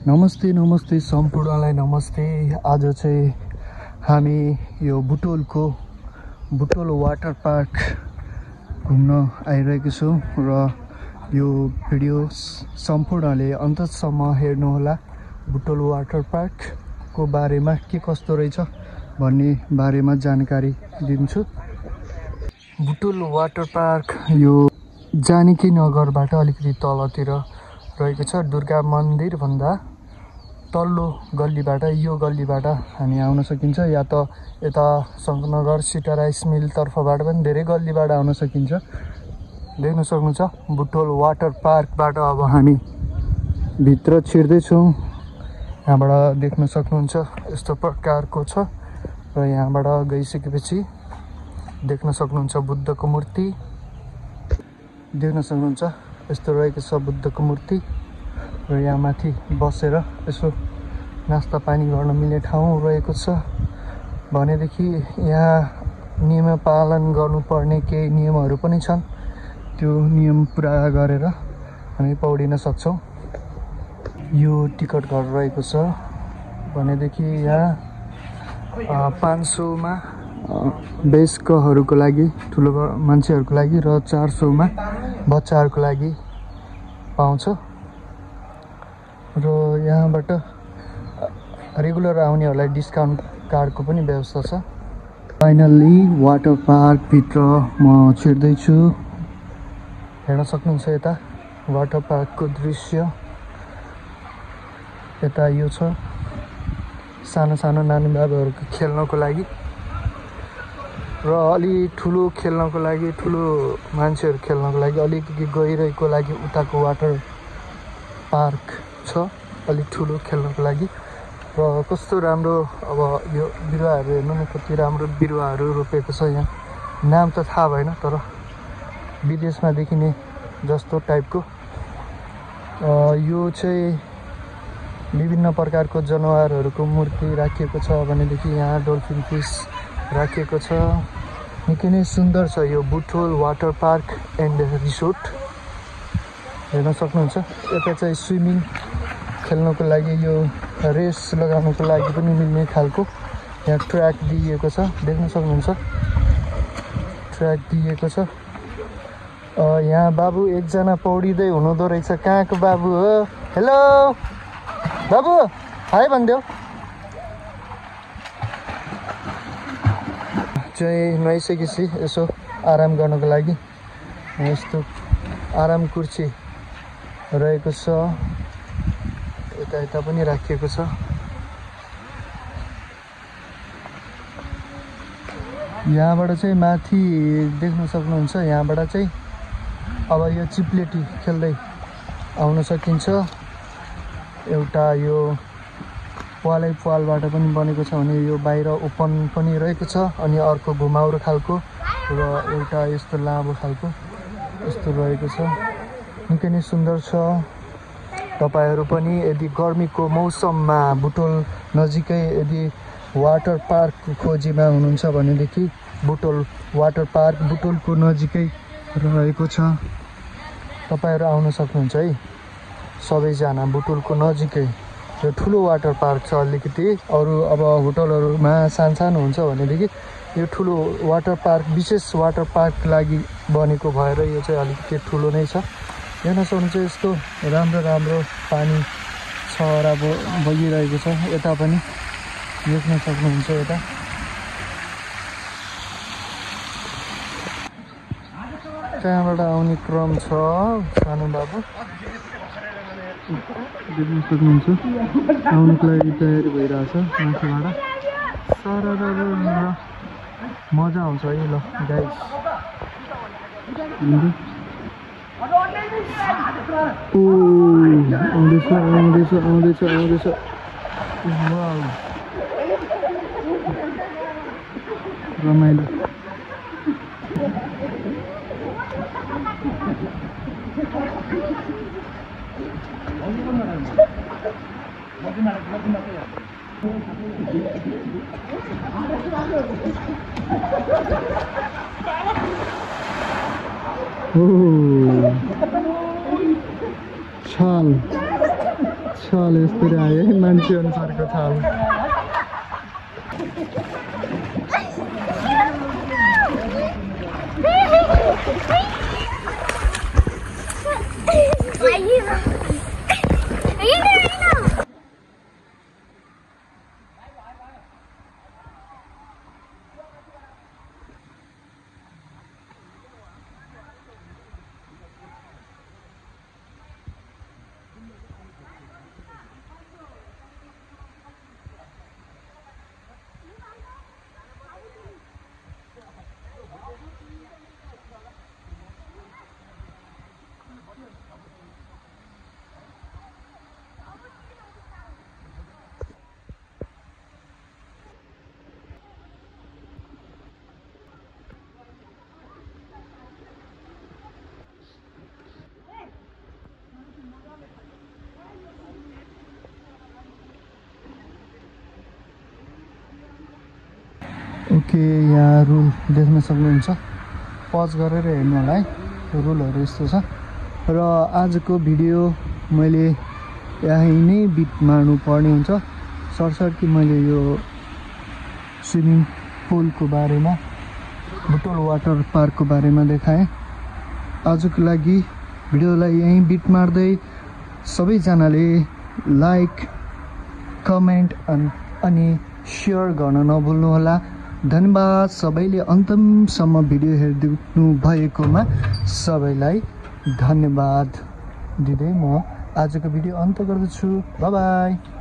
नमस्ते नमस्ते सम्पूर्णलाई नमस्ते। आज चाहिँ हामी यो बुटोल वाटर पार्क घुम्न आइरहेको छौँ र यो भिडियो सम्पूर्णले अन्तसम्म हेर्नुहोला। बुटोल वाटर पार्कको बारेमा के कस्तो रहेछ भन्ने बारेमा जानकारी दिन्छु। बुटोल वाटर पार्क यो जानकी नगरबाट अलिकति तलतिर रहेको छ। दुर्गा मन्दिर भन्दा तल्लो गल्लीबाट यो गल्लीबाट हामी आउन सकिन्छ, या त यता शङ्करनगर सिटा राइस मिल तर्फबाट पनि धेरै गल्लीबाट आउन सकिन्छ। देख्न सक्नुहुन्छ बुटोल वाटर पार्कबाट अब हामी भित्र छिर्दैछौँ। यहाँबाट देख्न सक्नुहुन्छ यस्तो प्रकारको छ र यहाँबाट गइसकेपछि देख्न सक्नुहुन्छ बुद्धको मूर्ति। देख्न सक्नुहुन्छ यस्तो रहेको छ बुद्धको मूर्ति र यहाँ माथि बसेर यसो नास्ता पानी गर्न मिल्ने ठाउँ रहेको छ। भनेदेखि यहाँ नियम पालन गर्नुपर्ने केही नियमहरू पनि छन्, त्यो नियम पुरा गरेर हामी पौडिन सक्छौँ। यो टिकट घर रहेको छ। भनेदेखि यहाँ 500 मा वयस्कहरूको लागि, ठुलो मान्छेहरूको लागि र 400 मा बच्चाहरूको लागि पाउँछ। र यहाँबाट रेगुलर आउनेहरूलाई डिस्काउन्ट कार्डको पनि व्यवस्था छ। फाइनल्ली वाटर पार्क भित्र म छिर्दैछु। हेर्न सक्नुहुन्छ यता वाटर पार्कको दृश्य। यता यो छ सानो सानो नानी बाबुहरूको खेल्नको लागि र अलि ठुलो खेल्नको लागि, ठुलो मान्छेहरू खेल्नको लागि अलिकति गहिरोको लागि उताको वाटर पार्क छ, अलिक ठुलो खेल्नको लागि। र कस्तो राम्रो, अब यो बिरुवाहरू हेर्नु न, कति राम्रो बिरुवाहरू रोपेको छ। यहाँ नाम त थाहा भएन, तर विदेशमा देखिने जस्तो टाइपको। यो चाहिँ विभिन्न प्रकारको जनावरहरूको मूर्ति राखिएको छ। भनेदेखि यहाँ डल्फिन फिस राखिएको छ। निकै नै सुन्दर छ यो Butwal water park and resort. हेर्न सक्नुहुन्छ यता चाहिँ स्विमिङ खेल्नको लागि, यो रेस लगाउनको लागि पनि मिल्ने खालको यहाँ ट्र्याक दिइएको छ। देख्न सक्नुहुन्छ ट्र्याक दिइएको छ। यहाँ बाबु एकजना पौडिँदै हुनुहुँदो रहेछ। कहाँको बाबु हो? हेलो बाबु, हाई भनिदेऊ। चाहिँ नुहाइसकेपछि यसो आराम गर्नको लागि यस्तो आराम कुर्सी रहेको छ। यता पनि राखिएको छ। यहाँबाट चाहिँ माथि देख्न सक्नुहुन्छ, यहाँबाट चाहिँ अब यो चिप्लेटी खेल्दै आउन सकिन्छ। एउटा यो पालबाट पनि बनेको छ भने यो बाहिर ओपन पनि रहेको छ, अनि अर्को घुमाउरो खालको र एउटा यस्तो लामो खालको यस्तो रहेको छ। निकै नै सुन्दर छ। तपाईहरू पनि यदि गर्मीको मौसममा बुटोल नजिकै यदि वाटर पार्कको खोजीमा हुनुहुन्छ भनेदेखि बुटोल वाटर पार्क बुटोलको नजिकै रहेको छ। तपाईहरू आउन सक्नुहुन्छ है सबैजना। बुटोलको नजिकै र ठुलो वाटर पार्क छ अलिकति। अरू अब होटलहरूमा सानो हुन्छ भनेदेखि यो ठुलो वाटर पार्क, विशेष वाटर पार्क लागि बनेको भएर यो चाहिँ अलिकति ठुलो नै छ। हेर्न सक्नुहुन्छ यस्तो राम्रो राम्रो पानी छहरा बगिरहेको छ। यता पनि देख्न सक्नुहुन्छ। यता त्यहाँबाट आउने क्रम छ। सानो बाबु देख्न सक्नुहुन्छ आउनुको लागि तयारी भइरहेछ माथिबाट। सारा मजा आउँछ है। ल गाइस, आउँदैछ। रमाइलो। छाल छाल यस्तरी आयो है मान्छे अनुसारको छाल ओके यहाँ रुल देख्न सक्नुहुन्छ पज गरेर हेर्नु होला है रुलहरू यस्तो छ र आजको भिडियो मैले यहीँ नै बिट मार्नु पर्ने हुन्छ सरसर्ती मैले यो स्विमिङ पुलको बारेमा बुटोल वाटर पार्कको बारेमा देखाएँ आजको लागि भिडियोलाई यहीँ बिट मार्दै सबैजनाले लाइक कमेन्ट अनि सेयर गर्न नभुल्नु होला धन्यवाद सबैले अन्तिमसम्म भिडियो हेरिदिनु भएकोमा सबैलाई धन्यवाद दिँदै म आजको भिडियो अन्त्य गर्दछु बाइ बाइ